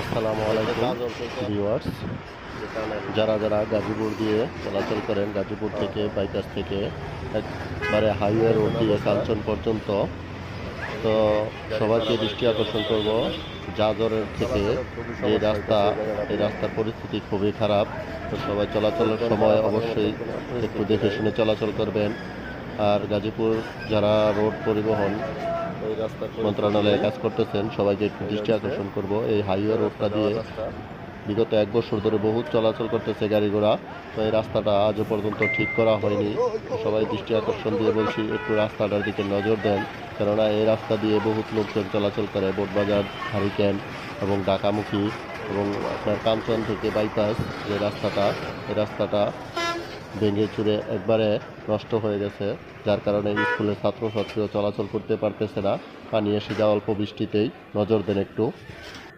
আসসালামু আলাইকুম ভিউয়ার্স, যারা যারা গাজীপুর দিয়ে চলাচল করেন, গাজীপুর থেকে বাইপাস থেকে একবারে হাইওয়ে রোড দিয়ে কাঞ্চন পর্যন্ত, তো সবাইকে দৃষ্টি আকর্ষণ করব জাজরের থেকে যে রাস্তা, এই রাস্তার পরিস্থিতি খুবই খারাপ। তো সবাই চলাচলের সময় অবশ্যই একটু দেখে শুনে চলাচল করবেন। আর গাজীপুর যারা রোড পরিবহন মন্ত্রণালয়ে কাজ করতেছেন, সবাইকে একটু দৃষ্টি আকর্ষণ করব, এই হাইওয়ে রোডটা দিয়ে বিগত 1 বছর ধরে বহুত চলাচল করতেছে গাড়ি ঘোড়া। তো এই রাস্তাটা আজও পর্যন্ত ঠিক করা হয়নি। সবাই দৃষ্টি আকর্ষণ দিয়ে বলছি একটু রাস্তাটার দিকে নজর দেন, কেননা এই রাস্তা দিয়ে বহুত লোকজন চলাচল করে বোটবাজার, হারিকেন এবং ঢাকামুখী, এবং আপনার কাঞ্চন থেকে বাইপাস যে রাস্তাটা, এই রাস্তাটা ভেঙে চুরে একবারে নষ্ট হয়ে গেছে, যার কারণে স্কুলের ছাত্রছাত্রীও চলাচল করতে পারতেছে না। পানি এসে যাওয়া অল্প বৃষ্টিতেই, নজর দেন একটু।